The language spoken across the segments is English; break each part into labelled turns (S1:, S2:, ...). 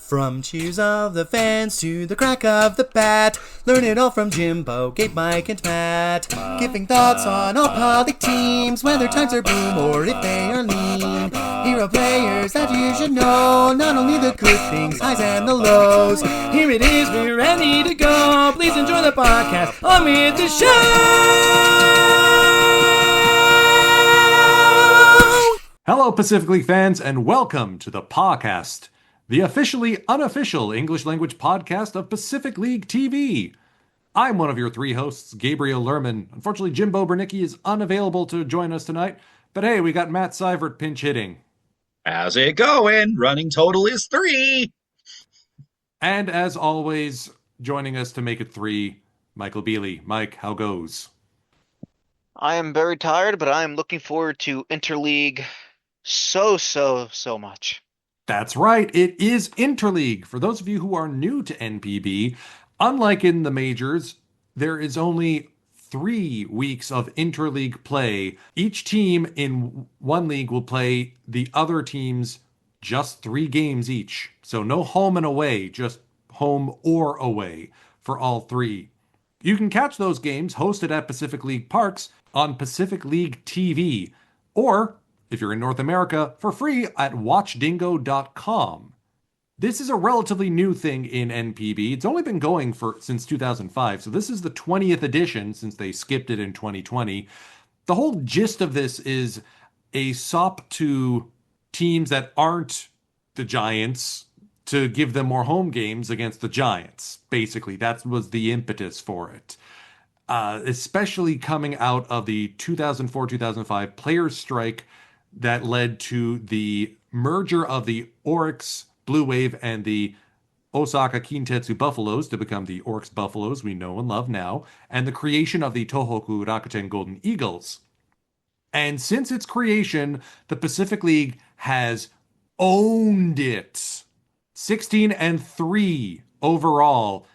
S1: From cheers of the fans to the crack of the bat, learn it all from Jimbo, Gabe, Mike, and Matt. Giving thoughts on all public teams, whether times are boom or if they are lean. Hero players that you should know, not only the good things, highs and the lows. Here it is, we're ready to go. Please enjoy the podcast. On with the show.
S2: Hello, Pacific League fans, and welcome to the podcast, the officially unofficial English language podcast of Pacific League TV. I'm one of your three hosts, Gabriel Lerman. Unfortunately, Jimbo Bernicki is unavailable to join us tonight, but hey, we got Matt Seivert pinch hitting.
S3: How's it going? Running total is 3.
S2: And as always, joining us to make it 3, Michael Bealey. Mike, how goes?
S4: I am very tired, but I am looking forward to Interleague so much.
S2: That's right, it is Interleague. For those of you who are new to NPB, unlike in the majors, there is only 3 weeks of interleague play. Each team in one league will play the other teams just 3 games each. So no home and away, just home or away for all 3. You can catch those games hosted at Pacific League Parks on Pacific League TV, or if you're in North America, for free at watchdingo.com. This is a relatively new thing in NPB. It's only been going since 2005, so this is the 20th edition since they skipped it in 2020. The whole gist of this is a sop to teams that aren't the Giants to give them more home games against the Giants. Basically, that was the impetus for it. Especially coming out of the 2004-2005 players' strike that led to the merger of the Oryx Blue Wave and the Osaka Kintetsu Buffaloes to become the Oryx Buffaloes we know and love now, and the creation of the Tohoku Rakuten Golden Eagles. And since its creation, the Pacific League has owned it. 16-3 overall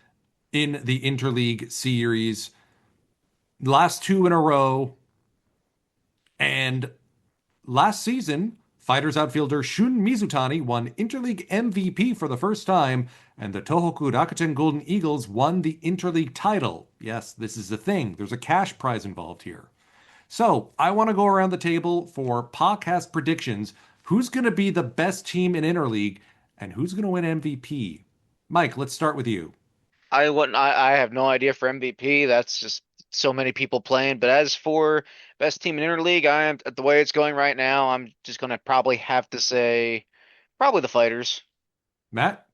S2: in the Interleague series. Last 2 in a row. And last season, Fighters outfielder Shun Mizutani won Interleague MVP for the first time, and the Tohoku Rakuten Golden Eagles won the Interleague title. Yes, this is a thing. There's a cash prize involved here. So, I want to go around the table for podcast predictions. Who's going to be the best team in Interleague, and who's going to win MVP? Mike, let's start with you.
S4: I have no idea for MVP. That's just so many people playing. But as for best team in Interleague, the way it's going right now, I'm just going to probably have to say probably the Fighters.
S2: Matt?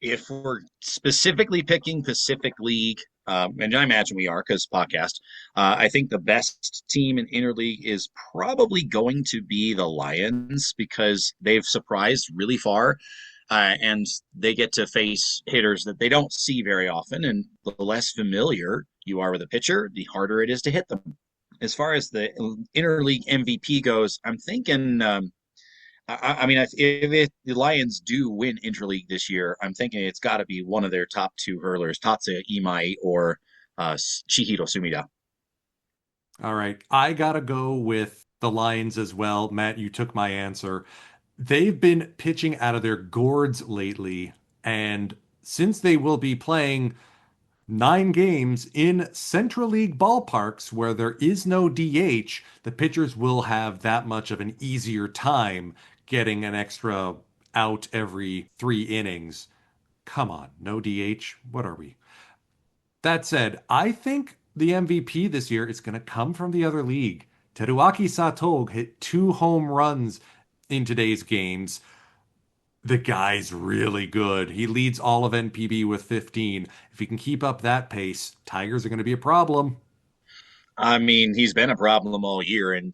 S3: If we're specifically picking Pacific League, and I imagine we are because podcast, I think the best team in Interleague is probably going to be the Lions because they've surprised really far. And they get to face hitters that they don't see very often. And the less familiar you are with a pitcher, the harder it is to hit them. As far as the interleague MVP goes, I'm thinking, if the Lions do win interleague this year, I'm thinking it's got to be one of their top 2 hurlers, Tatsuya Imai or Chihiro Sumida.
S2: All right. I got to go with the Lions as well. Matt, you took my answer. They've been pitching out of their gourds lately, and since they will be playing 9 games in Central League ballparks where there is no DH, the pitchers will have that much of an easier time getting an extra out every 3 innings. Come on, no DH? What are we? That said, I think the MVP this year is going to come from the other league. Teruaki Sato hit 2 home runs in today's games. The guy's really good. He leads all of NPB with 15. If he can keep up that pace, Tigers are going to be a problem.
S3: I mean, he's been a problem all year, and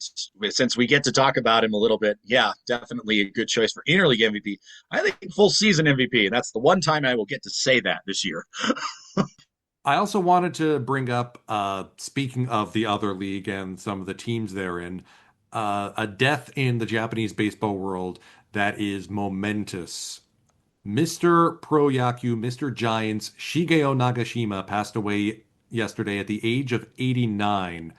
S3: since we get to talk about him a little bit, yeah, definitely a good choice for interleague MVP. I think full season MVP, and that's the one time I will get to say that this year.
S2: I also wanted to bring up, speaking of the other league and some of the teams therein, a death in the Japanese baseball world that is momentous. Mr. Pro Yaku, Mr. Giants, Shigeo Nagashima passed away yesterday at the age of 89.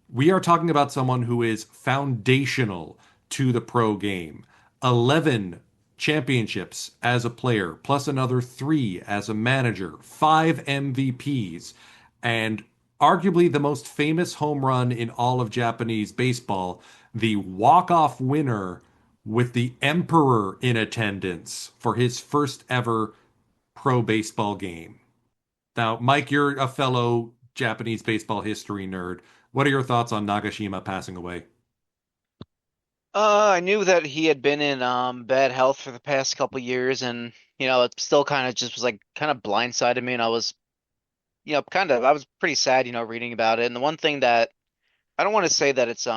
S2: We are talking about someone who is foundational to the pro game. 11 championships as a player, plus another 3 as a manager, 5 MVPs, and arguably the most famous home run in all of Japanese baseball, the walk-off winner with the Emperor in attendance for his first ever pro baseball game. Now, Mike, you're a fellow Japanese baseball history nerd. What are your thoughts on Nagashima passing away?
S4: I knew that he had been in bad health for the past couple years, and it still kind of just was like kind of blindsided me, and I was, I was pretty sad, reading about it. And the one thing that I don't want to say that it's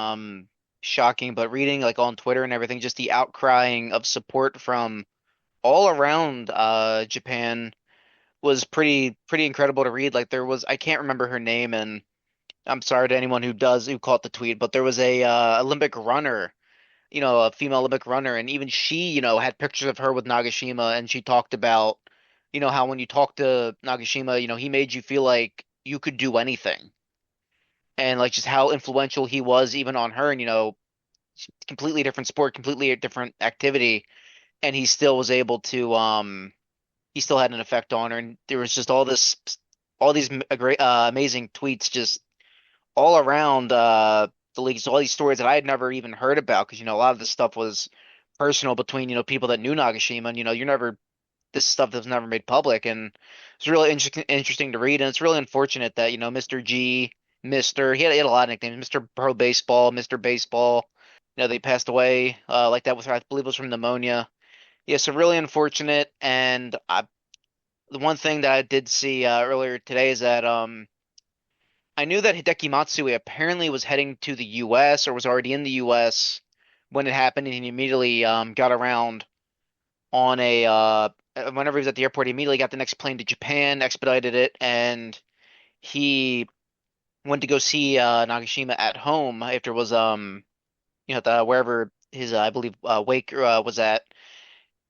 S4: shocking, but reading like on Twitter and everything, just the outcrying of support from all around Japan was pretty incredible to read. Like there was, I can't remember her name, and I'm sorry to anyone who caught the tweet, but there was a Olympic runner, a female Olympic runner, and even she, had pictures of her with Nagashima, and she talked about, how when you talk to Nagashima, he made you feel like you could do anything, and like just how influential he was even on her, and completely different sport, completely different activity, and he still was able to, he still had an effect on her, and there was just all these great, amazing tweets just all around the league. So all these stories that I had never even heard about, because a lot of this stuff was personal between people that knew Nagashima, and you're never this stuff that was never made public, and it's really interesting to read, and it's really unfortunate that Mr. G, Mr. He had a lot of nicknames, Mr. Pro Baseball, Mr. Baseball, they passed away like that with, I believe it was from pneumonia. Yeah, so really unfortunate, and the one thing that I did see earlier today is that I knew that Hideki Matsui apparently was heading to the U.S. or was already in the U.S. when it happened, and he immediately got around on whenever he was at the airport, he immediately got the next plane to Japan, expedited it, and he went to go see Nagashima at home after it was wherever his I believe wake was at,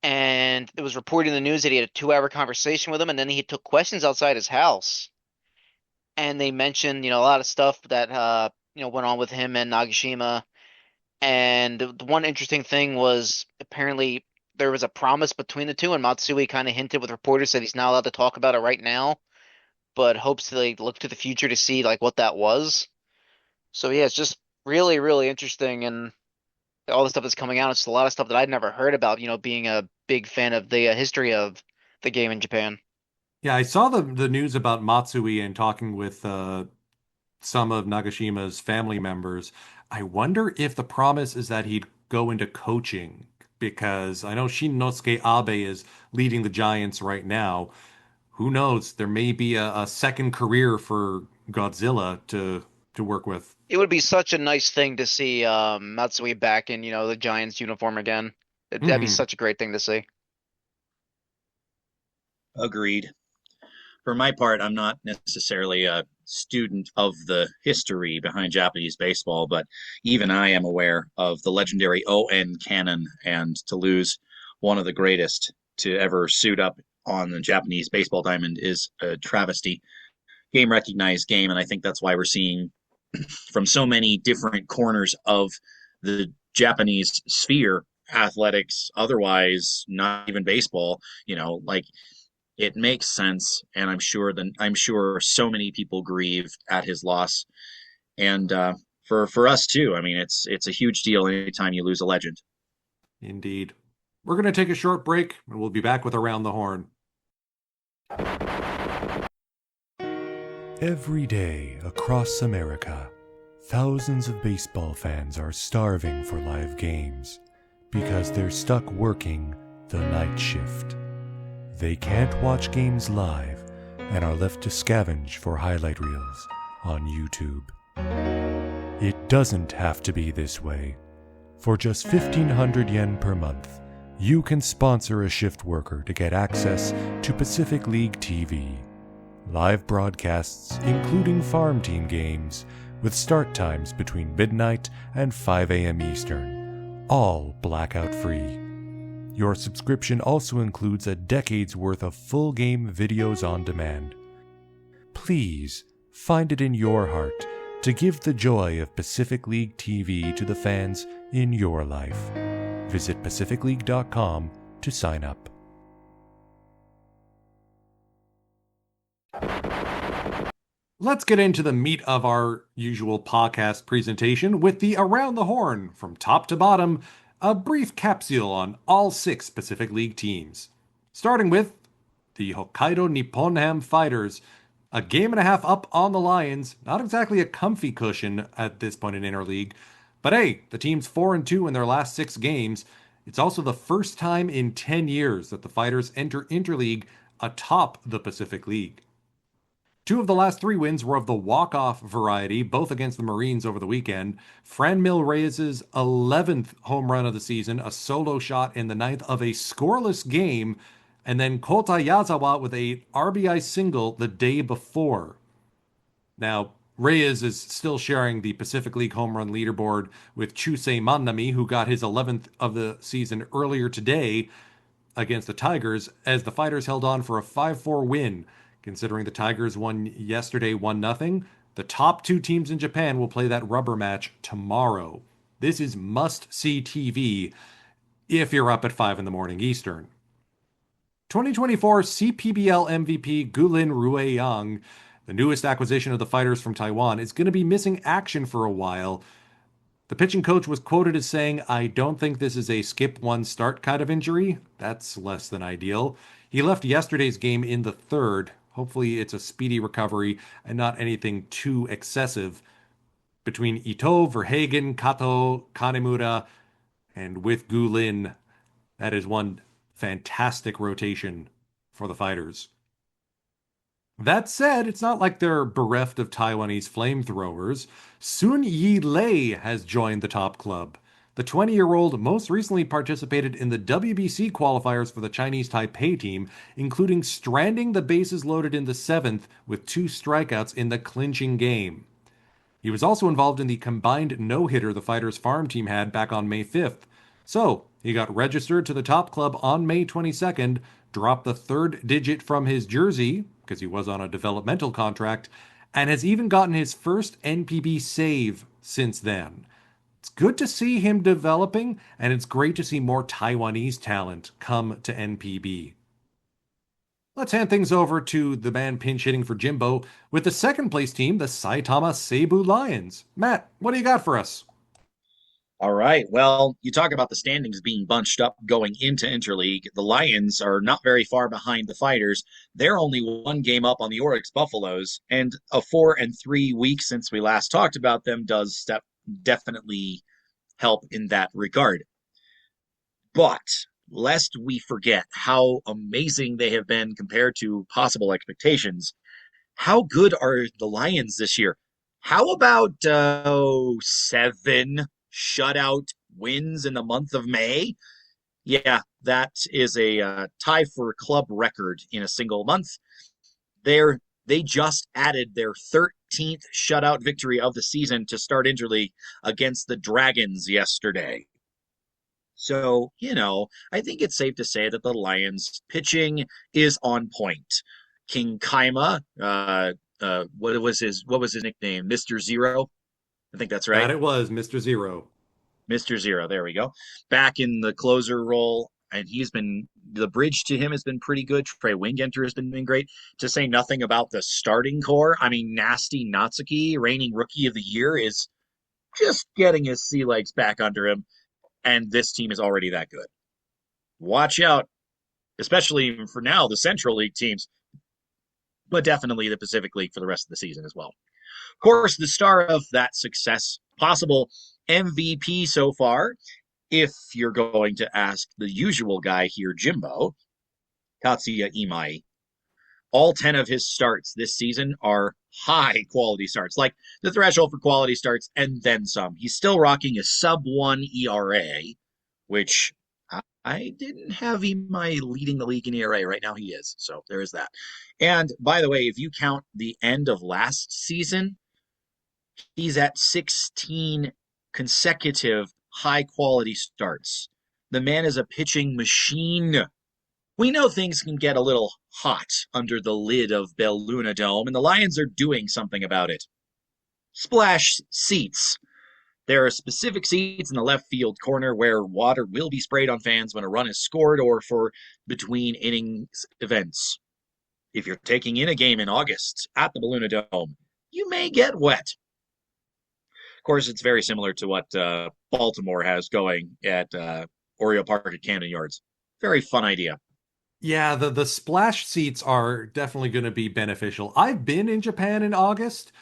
S4: and it was reported in the news that he had a 2-hour conversation with him, and then he took questions outside his house, and they mentioned a lot of stuff that went on with him and Nagashima. And the one interesting thing was apparently there was a promise between the two, and Matsui kind of hinted with reporters that he's not allowed to talk about it right now, but hopes to like look to the future to see like what that was. So yeah, it's just really, really interesting, and all the stuff that's coming out. It's just a lot of stuff that I'd never heard about. Being a big fan of the history of the game in Japan.
S2: Yeah, I saw the news about Matsui and talking with some of Nagashima's family members. I wonder if the promise is that he'd go into coaching, because I know Shinnosuke Abe is leading the Giants right now. Who knows? There may be a second career for Godzilla to work with.
S4: It would be such a nice thing to see Matsui back in the Giants uniform again. That'd be
S2: Hmm.
S4: such a great thing to see.
S3: Agreed. For my part, I'm not necessarily a student of the history behind Japanese baseball, but even I am aware of the legendary O.N. Cannon, and to lose one of the greatest to ever suit up on the Japanese baseball diamond is a travesty. Game recognized game, and I think that's why we're seeing from so many different corners of the Japanese sphere, athletics, otherwise, not even baseball, like it makes sense, and I'm sure so many people grieved at his loss, and for us too. I mean, it's a huge deal anytime you lose a legend.
S2: Indeed. We're going to take a short break, and we'll be back with Around the Horn.
S5: Every day across America, thousands of baseball fans are starving for live games because they're stuck working the night shift. They can't watch games live and are left to scavenge for highlight reels on YouTube. It doesn't have to be this way. For just 1,500 yen per month, you can sponsor a shift worker to get access to Pacific League TV. Live broadcasts, including farm team games, with start times between midnight and 5 a.m. Eastern, all blackout free. Your subscription also includes a decade's worth of full game videos on demand. Please find it in your heart to give the joy of Pacific League TV to the fans in your life. Visit pacificleague.com to sign up.
S2: Let's get into the meat of our usual podcast presentation with the Around the Horn, from top to bottom, a brief capsule on all 6 Pacific League teams. Starting with the Hokkaido Nippon Ham Fighters, a game and a half up on the Lions, not exactly a comfy cushion at this point in Interleague, but hey, the team's 4-2 in their last 6 games. It's also the first time in 10 years that the Fighters enter Interleague atop the Pacific League. 2 of the last 3 wins were of the walk-off variety, both against the Marines over the weekend. Franmil Reyes' 11th home run of the season, a solo shot in the 9th of a scoreless game, and then Kota Yazawa with a RBI single the day before. Now, Reyes is still sharing the Pacific League home run leaderboard with Chusei Manami, who got his 11th of the season earlier today against the Tigers, as the Fighters held on for a 5-4 win. Considering the Tigers won yesterday 1-0, the top 2 teams in Japan will play that rubber match tomorrow. This is must-see TV if you're up at 5 in the morning Eastern. 2024 CPBL MVP Gulin Rueyang, the newest acquisition of the Fighters from Taiwan, is going to be missing action for a while. The pitching coach was quoted as saying, "I don't think this is a skip one start kind of injury." That's less than ideal. He left yesterday's game in the 3rd. Hopefully it's a speedy recovery and not anything too excessive. Between Ito, Verhagen, Kato, Kanemura, and with Gulin, that is one fantastic rotation for the Fighters. That said, it's not like they're bereft of Taiwanese flamethrowers. Sun Yi Lei has joined the top club. The 20-year-old most recently participated in the WBC qualifiers for the Chinese Taipei team, including stranding the bases loaded in the 7th with 2 strikeouts in the clinching game. He was also involved in the combined no-hitter the Fighters farm team had back on May 5th. So, he got registered to the top club on May 22nd, dropped the 3rd digit from his jersey, because he was on a developmental contract, and has even gotten his first NPB save since then. It's good to see him developing, and it's great to see more Taiwanese talent come to NPB. Let's hand things over to the man pinch hitting for Jimbo with the 2nd place team, the Saitama Seibu Lions. Matt, what do you got for us?
S3: All right. Well, you talk about the standings being bunched up going into Interleague. The Lions are not very far behind the Fighters. They're only 1 game up on the Oryx Buffaloes, and a 4-3 week since we last talked about them does definitely help in that regard. But lest we forget how amazing they have been compared to possible expectations, how good are the Lions this year? How about 7 shutout wins in the month of May? Yeah, that is a tie for club record in a single month. They just added their 13th shutout victory of the season to start Interleague against the Dragons yesterday. So, I think it's safe to say that the Lions pitching is on point. King Kaima, what was his nickname? Mr. Zero? I think that's right.
S2: That it was, Mr. Zero.
S3: Mr. Zero, there we go. Back in the closer role, and the bridge to him has been pretty good. Trey Wingenter has been doing great, to say nothing about the starting core. I mean, Nasty Natsuki, reigning rookie of the year, is just getting his sea legs back under him, and this team is already that good. Watch out, especially for now, the Central League teams, but definitely the Pacific League for the rest of the season as well. Of course, the star of that success, possible MVP so far, if you're going to ask the usual guy here, Jimbo, Tatsuya Imai. All 10 of his starts this season are high-quality starts, like the threshold for quality starts and then some. He's still rocking a sub-1 ERA, which I didn't have Imai leading the league in ERA. Right now he is, so there is that. And, by the way, if you count the end of last season, he's at 16 consecutive high-quality starts. The man is a pitching machine. We know things can get a little hot under the lid of Bell Luna Dome, and the Lions are doing something about it. Splash seats. There are specific seats in the left field corner where water will be sprayed on fans when a run is scored or for between innings events. If you're taking in a game in August at the Balloon Dome, you may get wet. Of course, it's very similar to what Baltimore has going at Oriole Park at Camden Yards. Very fun idea.
S2: Yeah, the splash seats are definitely going to be beneficial. I've been in Japan in August.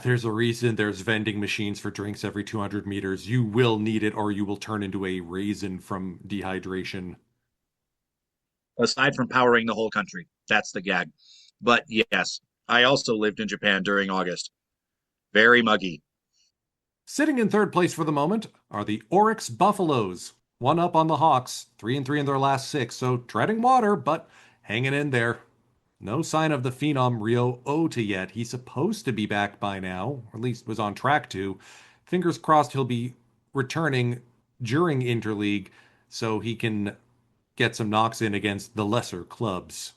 S2: There's a reason there's vending machines for drinks every 200 meters. You will need it or you will turn into a raisin from dehydration.
S3: Aside from powering the whole country, that's the gag. But yes, I also lived in Japan during August. Very muggy.
S2: Sitting in third place for the moment are the Oryx Buffaloes. One up on the Hawks, 3-3 in their last 6, so treading water, but hanging in there. No sign of the phenom Ryo Ota yet. He's supposed to be back by now, or at least was on track to. Fingers crossed he'll be returning during Interleague so he can get some knocks in against the lesser clubs.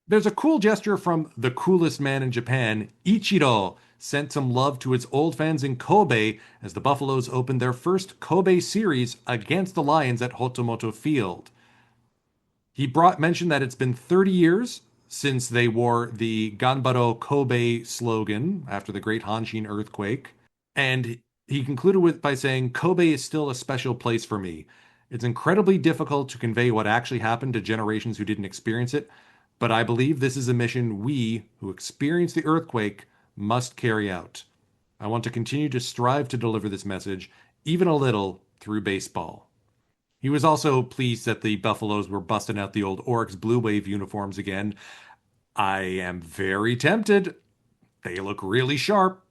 S2: There's a cool gesture from the coolest man in Japan, Ichiro, sent some love to its old fans in Kobe as the Buffaloes opened their first Kobe series against the Lions at Hotomoto Field. He mentioned that it's been 30 years since they wore the Ganbaro Kobe slogan after the Great Hanshin earthquake, and he concluded by saying, "Kobe is still a special place for me. It's incredibly difficult to convey what actually happened to generations who didn't experience it, but I believe this is a mission we, who experienced the earthquake, must carry out. I want to continue to strive to deliver this message, even a little, through baseball." He was also pleased that the Buffaloes were busting out the old Oryx Blue Wave uniforms again. I am very tempted. They look really sharp.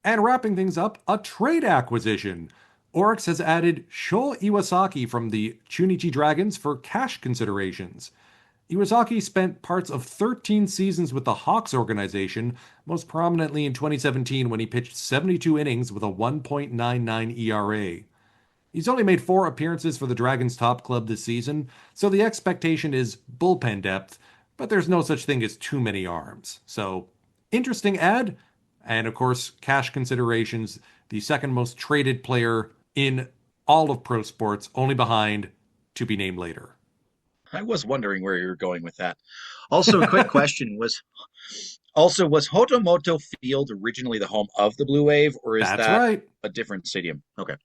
S2: And wrapping things up, a trade acquisition. Oryx has added Sho Iwasaki from the Chunichi Dragons for cash considerations. Iwasaki spent parts of 13 seasons with the Hawks organization, most prominently in 2017 when he pitched 72 innings with a 1.99 ERA. He's only made 4 appearances for the Dragons' top club this season, so the expectation is bullpen depth, but there's no such thing as too many arms. So, interesting ad, and of course, cash considerations, the second most traded player in all of pro sports, only behind to be named later.
S3: I was wondering where you were going with that. Also, a quick question was Hotomoto Field originally the home of the Blue Wave, or is
S2: That's
S3: that
S2: right.
S3: a different stadium? Okay.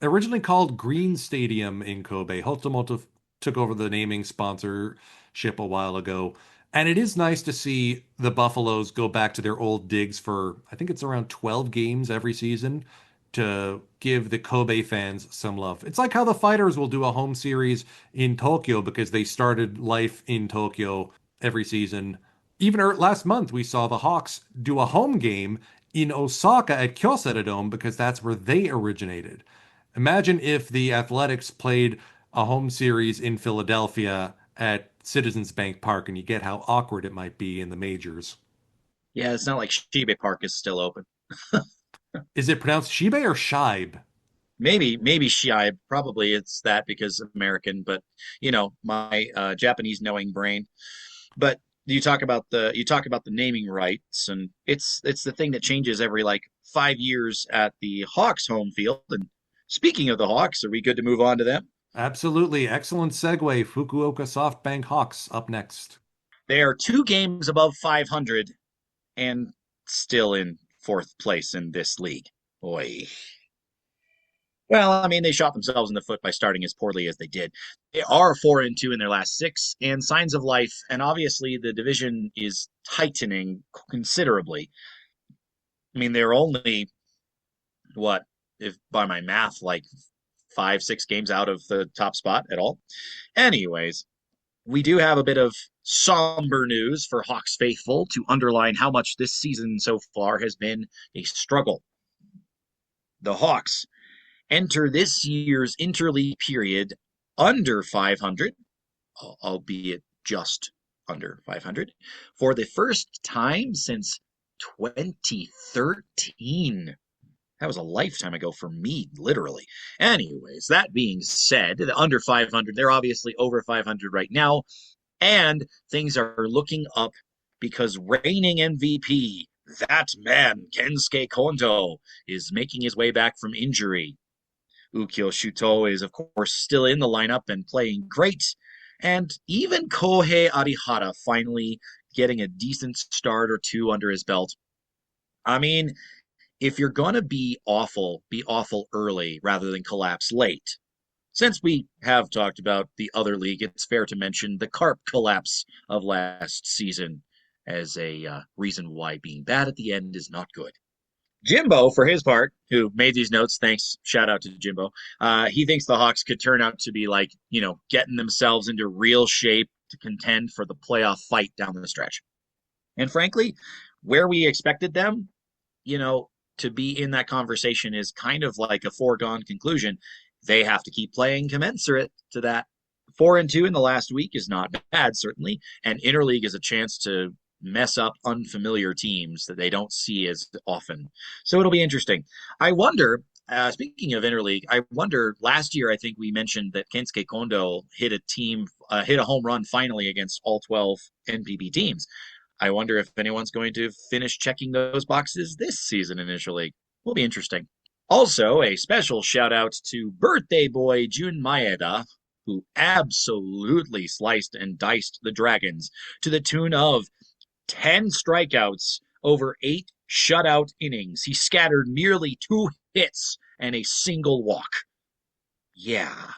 S2: Originally called Green Stadium in Kobe, Hotomoto took over the naming sponsorship a while ago. And it is nice to see the Buffaloes go back to their old digs for, I think it's around 12 games every season, to give the Kobe fans some love. It's like how the Fighters will do a home series in Tokyo because they started life in Tokyo every season. Even last month, we saw the Hawks do a home game in Osaka at Kyocera Dome because that's where they originated. Imagine if the Athletics played a home series in Philadelphia at Citizens Bank Park, and you get how awkward it might be in the majors.
S3: Yeah, it's not like Shibe Park is still open.
S2: Is it pronounced Shibe or Shibe?
S3: Maybe Shibe. Probably it's that because American, but my Japanese knowing brain. But you talk about the naming rights, and it's the thing that changes every like 5 years at the Hawks home field. And speaking of the Hawks, are we good to move on to them?
S2: Absolutely. Excellent segue. Fukuoka SoftBank Hawks up next.
S3: They are 2 games above 500 and still in 4th place in this league. Boy. Well, I mean, they shot themselves in the foot by starting as poorly as they did. They are 4-2 in their last 6, and signs of life. And obviously, the division is tightening considerably. I mean, they're only what, if by my math, like 5, 6 games out of the top spot at all. Anyways, we do have a bit of somber news for Hawks faithful to underline how much this season so far has been a struggle. The Hawks enter this year's interleague period under 500, albeit just under 500, for the first time since 2013. That was a lifetime ago for me, literally. Anyways, that being said, the under 500, they're obviously over 500 right now, and things are looking up because reigning MVP, That man, Kensuke Kondo, is making his way back from injury. Ukyo Shuto is, of course, still in the lineup and playing great. And even Kohei Arihara finally getting a decent start or two under his belt. I mean, if you're going to be awful early rather than collapse late. Since we have talked about the other league, it's fair to mention the Carp collapse of last season as a reason why being bad at the end is not good. Jimbo, for his part, who made these notes, thanks, shout out to Jimbo, he thinks the Hawks could turn out to be like, getting themselves into real shape to contend for the playoff fight down the stretch. And frankly, where we expected them, you know, to be in that conversation is kind of like a foregone conclusion. They have to keep playing commensurate to that. 4-2 in the last week is not bad, certainly, and interleague is a chance to mess up unfamiliar teams that they don't see as often. So it'll be interesting. I wonder, speaking of interleague, I wonder, last year I think we mentioned that Kensuke Kondo hit a home run finally against all 12 NPB teams. I wonder if anyone's going to finish checking those boxes this season initially. Will be interesting. Also, a special shout out to birthday boy Jun Maeda, who absolutely sliced and diced the Dragons to the tune of 10 strikeouts over 8 shutout innings. He scattered nearly 2 hits and a single walk. Yeah,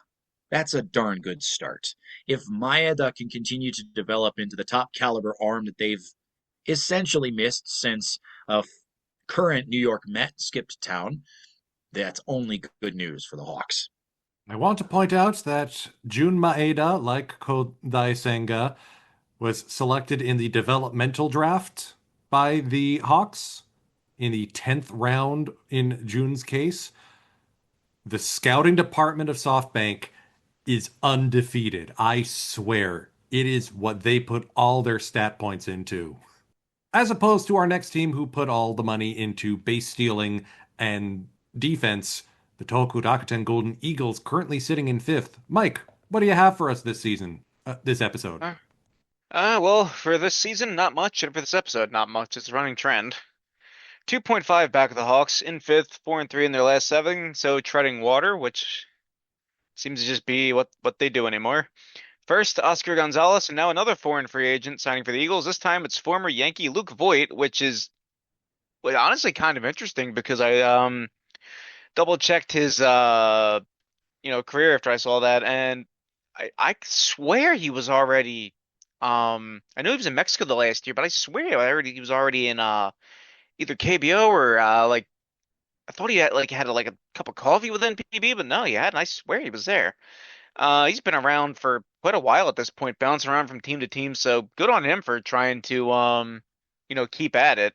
S3: that's a darn good start. If Maeda can continue to develop into the top caliber arm that they've essentially missed since a current New York Met skipped town, that's only good news for the Hawks.
S2: I want to point out that Jun Maeda, like Kodai Senga, was selected in the developmental draft by the Hawks in the 10th round in Jun's case. The scouting department of SoftBank is undefeated. I swear. It is what they put all their stat points into. As opposed to our next team who put all the money into base stealing and defense, the Tohoku Rakuten Golden Eagles currently sitting in 5th. Mike, what do you have for us this season, this episode?
S4: Well, for this season, not much, and for this episode, not much. It's a running trend. 2.5 back of the Hawks in 5th, 4-3 in their last 7, so treading water, which seems to just be what they do anymore. First, Oscar Gonzalez, and now another foreign free agent signing for the Eagles. This time it's former Yankee Luke Voigt, which is honestly kind of interesting because I double checked his career after I saw that, and I swear he was already I knew he was in Mexico the last year, but I swear he was already in either KBO or like I thought he had a cup of coffee with NPB, but no, he hadn't. I swear he was there. He's been around for quite a while at this point, bouncing around from team to team. So good on him for trying to keep at it.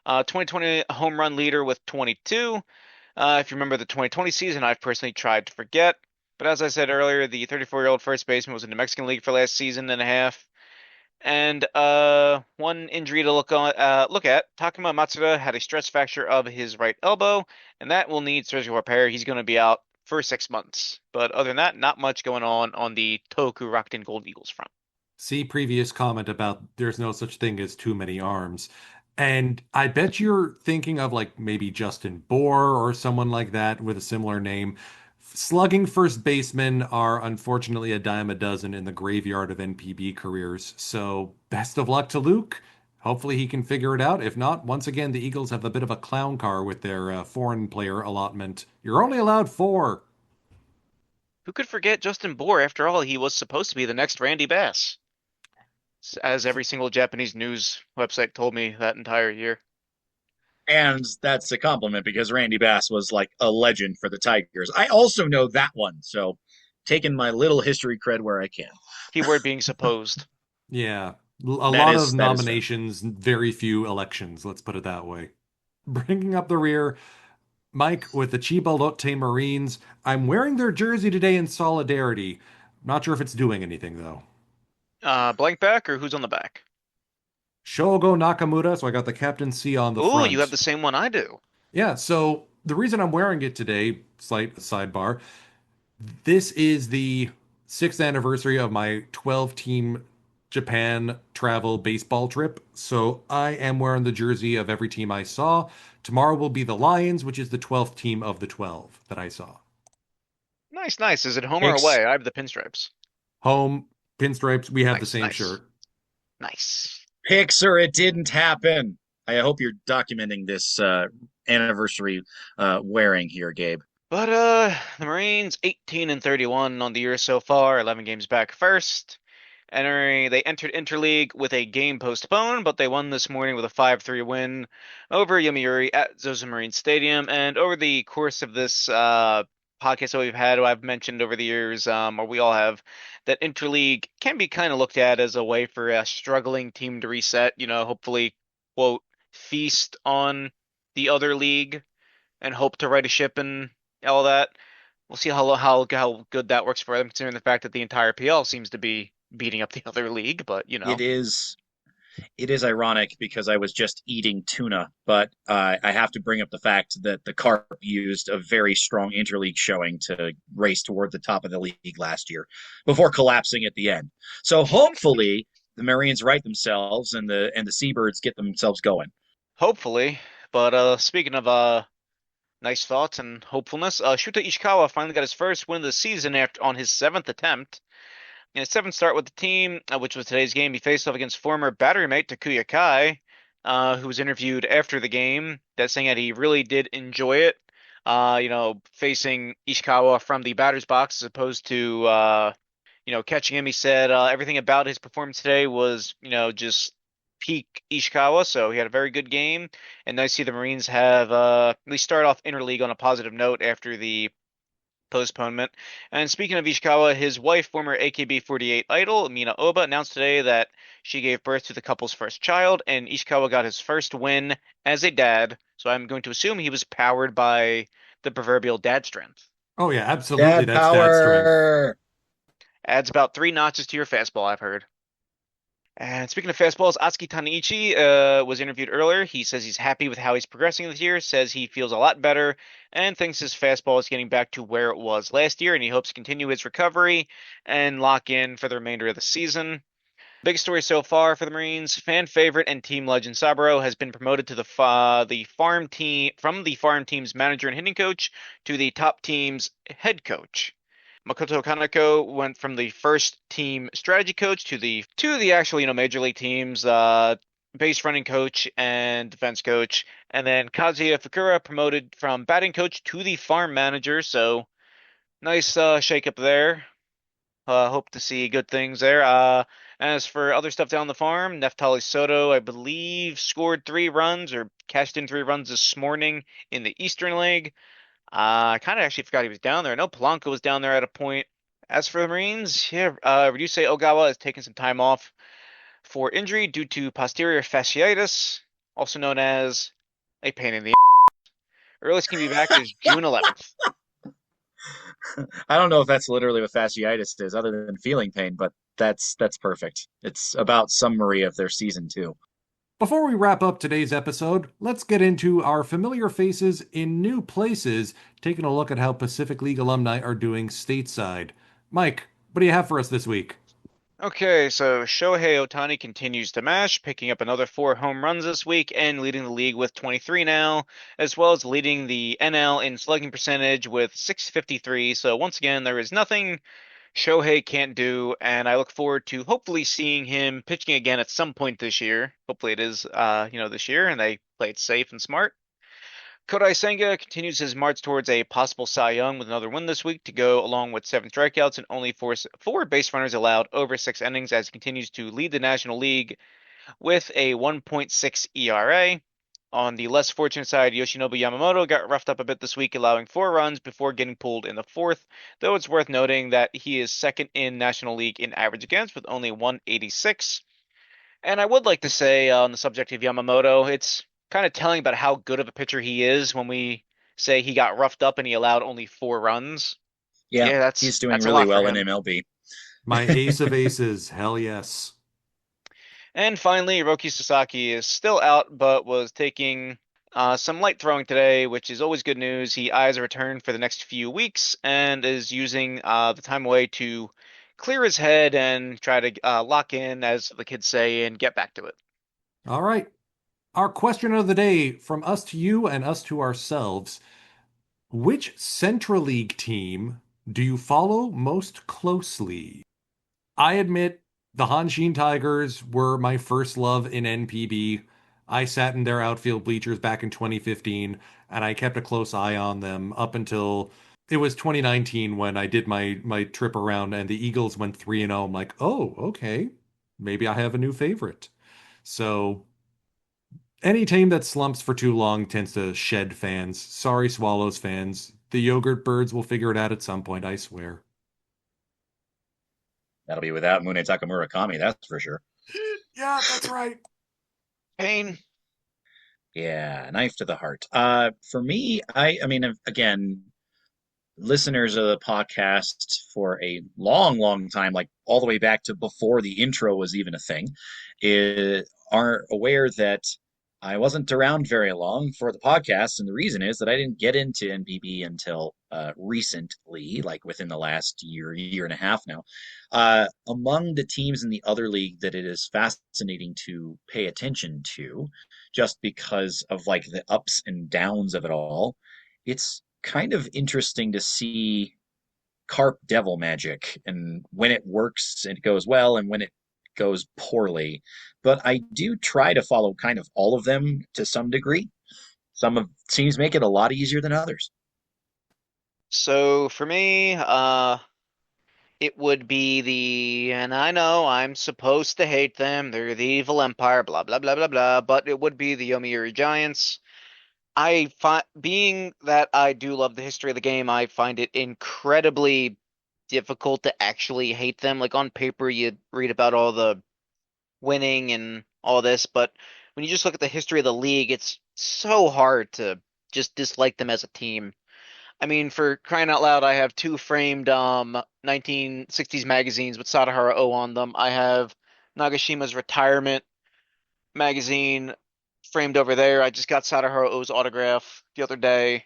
S4: 2020 home run leader with 22. If you remember the 2020 season, I've personally tried to forget. But as I said earlier, the 34-year-old first baseman was in the Mexican League for last season and a half. And one injury to look at. Takuma Matsuda had a stress fracture of his right elbow, and that will need surgical repair. He's going to be out for 6 months. But other than that, not much going on the Tohoku Rakuten Gold Eagles front.
S2: See previous comment about there's no such thing as too many arms. And I bet you're thinking of like maybe Justin Bohr or someone like that with a similar name. Slugging first basemen are unfortunately a dime a dozen in the graveyard of NPB careers. So best of luck to Luke. Hopefully he can figure it out. If not, once again, the Eagles have a bit of a clown car with their foreign player allotment. You're only allowed 4.
S4: Who could forget Justin Bohr? After all, he was supposed to be the next Randy Bass, as every single Japanese news website told me that entire year.
S3: And that's a compliment because Randy Bass was like a legend for the Tigers. I also know that one, so taking my little history cred where I can.
S4: Keyword being supposed.
S2: Yeah. A lot of nominations, very few elections, let's put it that way. Bringing up the rear, Mike with the Chiba Lotte Marines. I'm wearing their jersey today in solidarity. Not sure if it's doing anything, though.
S4: Blank back or who's on the back?
S2: Shogo Nakamura, so I got the captaincy on the front.
S4: Ooh, you have the same one I do.
S2: Yeah, so the reason I'm wearing it today, slight sidebar, this is the 6th anniversary of my 12-team Japan travel baseball trip. So I am wearing the jersey of every team I saw. Tomorrow will be the Lions, which is the 12th team of the 12 that I saw.
S4: Nice, nice. Is it home or
S3: Picks,
S4: away? I have the pinstripes.
S2: Home, pinstripes, we have the
S4: Nice,
S2: same
S4: nice,
S2: shirt.
S4: nice.
S3: picks, or it didn't happen. I hope you're documenting this anniversary wearing here, Gabe.
S4: But the Marines 18 and 31 on the year so far, 11 games back first. They entered Interleague with a game postponed, but they won this morning with a 5-3 win over Yomiuri at Zozo Marine Stadium. And over the course of this podcast that we've had, I've mentioned over the years, or we all have, that Interleague can be kind of looked at as a way for a struggling team to reset. Hopefully, quote, feast on the other league and hope to right a ship and all that. We'll see how good that works for them, considering the fact that the entire PL seems to be beating up the other league. But
S3: It is it is ironic because I was just eating tuna, but I have to bring up the fact that the Carp used a very strong interleague showing to race toward the top of the league last year before collapsing at the end. So hopefully the Marines right themselves and the Seabirds get themselves going.
S4: hopefully. But speaking of nice thoughts and hopefulness, Shuta Ishikawa finally got his first win of the season after on his seventh attempt. In his seventh start with the team, which was today's game, he faced off against former battery mate Takuya Kai, who was interviewed after the game, that saying that he really did enjoy it. Facing Ishikawa from the batter's box as opposed to catching him. He said everything about his performance today was just peak Ishikawa, so he had a very good game. And nice to see the Marines have at least start off interleague on a positive note after the postponement. And speaking of Ishikawa, his wife, former AKB48 idol Mina Oba, announced today that she gave birth to the couple's first child, and Ishikawa got his first win as a dad. So I'm going to assume he was powered by the proverbial dad strength.
S2: Oh, yeah, absolutely.
S3: Dad
S2: That's dad strength.
S3: power.
S4: Adds about 3 notches to your fastball, I've heard. And speaking of fastballs, Atsuki Tanaichi was interviewed earlier. He says he's happy with how he's progressing this year, says he feels a lot better, and thinks his fastball is getting back to where it was last year, and he hopes to continue his recovery and lock in for the remainder of the season. Big story so far for the Marines. Fan favorite and team legend Saburo has been promoted to the farm team from the farm team's manager and hitting coach to the top team's head coach. Makoto Kaneko went from the first team strategy coach to the actual major league teams base running coach and defense coach, and then Kazuya Fukura promoted from batting coach to the farm manager. So nice shake up there. Hope to see good things there. As for other stuff down the farm, Neftali Soto, I believe, scored 3 runs or cashed in 3 runs this morning in the Eastern League. I kind of actually forgot he was down there. I know Polanco was down there at a point. As for the Marines, yeah, Ryusei Ogawa is taking some time off for injury due to posterior fasciitis, also known as a pain in the. Earliest can be back is June 11th.
S3: I don't know if that's literally what fasciitis is, other than feeling pain, but that's perfect. It's about summary of their season 2.
S2: Before we wrap up today's episode, let's get into our familiar faces in new places, taking a look at how Pacific League alumni are doing stateside. Mike, what do you have for us this week?
S4: Okay, so Shohei Ohtani continues to mash, picking up another 4 home runs this week and leading the league with 23 now, as well as leading the NL in slugging percentage with 653. So once again, there is nothing Shohei can't do, and I look forward to hopefully seeing him pitching again at some point this year. Hopefully it is, this year, and they play it safe and smart. Kodai Senga continues his march towards a possible Cy Young with another win this week to go along with 7 strikeouts and only four base runners allowed over 6 innings as he continues to lead the National League with a 1.6 ERA. On the less fortunate side, Yoshinobu Yamamoto got roughed up a bit this week, allowing 4 runs before getting pulled in the 4th, though it's worth noting that he is second in National League in average against with only 186. And I would like to say on the subject of Yamamoto, it's kind of telling about how good of a pitcher he is when we say he got roughed up and he allowed only 4 runs.
S3: Yeah,
S4: Yeah,
S3: he's doing
S4: that's a
S3: really
S4: lot for
S3: well in
S4: him.
S3: MLB.
S2: My ace of aces, hell yes.
S4: And finally, Hiroki Sasaki is still out, but was taking some light throwing today, which is always good news. He eyes a return for the next few weeks and is using the time away to clear his head and try to lock in, as the kids say, and get back to it.
S2: All right. Our question of the day from us to you and us to ourselves. Which Central League team do you follow most closely? I admit the Hanshin Tigers were my first love in NPB. I sat in their outfield bleachers back in 2015, and I kept a close eye on them up until it was 2019 when I did my trip around and the Eagles went 3-0. I'm like, "Oh, okay. Maybe I have a new favorite." So, any team that slumps for too long tends to shed fans. Sorry, Swallows fans. The yogurt birds will figure it out at some point, I swear.
S3: That'll be without Munetaka Murakami, that's for sure.
S2: Yeah, that's right.
S4: Pain.
S3: Yeah, knife to the heart. For me, I mean, again, listeners of the podcast for a long, long time, like all the way back to before the intro was even a thing, are aware that I wasn't around very long for the podcast. And the reason is that I didn't get into NPB until recently, like within the last year and a half now. Among the teams in the other league that it is fascinating to pay attention to, just because of like the ups and downs of it all, it's kind of interesting to see carp devil magic and when it works it goes well and when it goes poorly. But I do try to follow kind of all of them to some degree. Some of teams make it a lot easier than others.
S4: So for me, it would be and I know I'm supposed to hate them. They're the evil empire, blah blah blah blah blah. But it would be the Yomiuri Giants. I find, being that I do love the history of the game, I find it incredibly difficult to actually hate them. Like on paper, you read about all the winning and all this, but when you just look at the history of the league, it's so hard to just dislike them as a team. I mean, for crying out loud, I have two framed 1960s magazines with Sadahara O on them. I have Nagashima's retirement magazine framed over there. I just got Sadahara O's autograph the other day.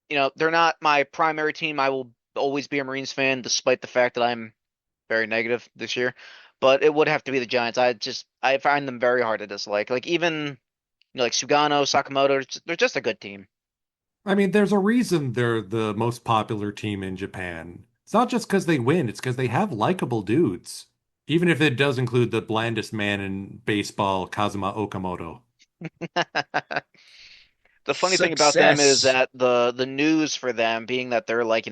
S4: They're not my primary team. I will always be a Marines fan, despite the fact that I'm very negative this year. But it would have to be the Giants. I find them very hard to dislike. Like even like Sugano, Sakamoto, they're just a good team.
S2: I mean, there's a reason they're the most popular team in Japan. It's not just because they win, it's because they have likable dudes. Even if it does include the blandest man in baseball, Kazuma Okamoto.
S4: The funny thing about them is
S3: Success.
S4: that the news for them, being that they're like,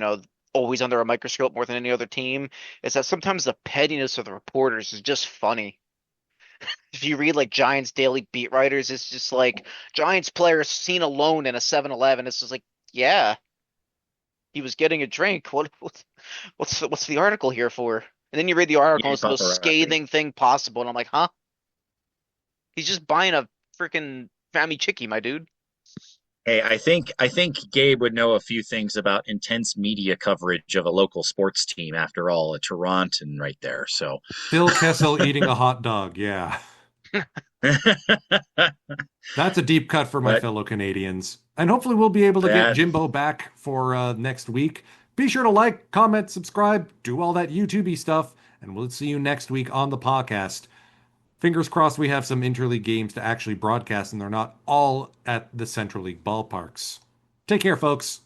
S4: always under a microscope more than any other team, is that sometimes the pettiness of the reporters is just funny. If you read like Giants daily beat writers, it's just like Giants player seen alone in a 7-Eleven. It's just like, yeah, he was getting a drink. What's the article here for? And then you read the article, and
S3: Yay,
S4: it's the most
S3: paparazzi.
S4: scathing thing possible, and I'm like, huh? He's just buying a freaking Fami Chicky, my dude.
S3: Hey, I think Gabe would know a few things about intense media coverage of a local sports team. After all, a Toronton right there. So,
S2: Phil Kessel eating a hot dog, yeah. That's a deep cut for my
S3: but
S2: fellow Canadians. And hopefully we'll be able to get
S3: that
S2: Jimbo back for next week. Be sure to like, comment, subscribe, do all that YouTubey stuff, and we'll see you next week on the podcast. Fingers crossed we have some interleague games to actually broadcast and they're not all at the Central League ballparks. Take care, folks.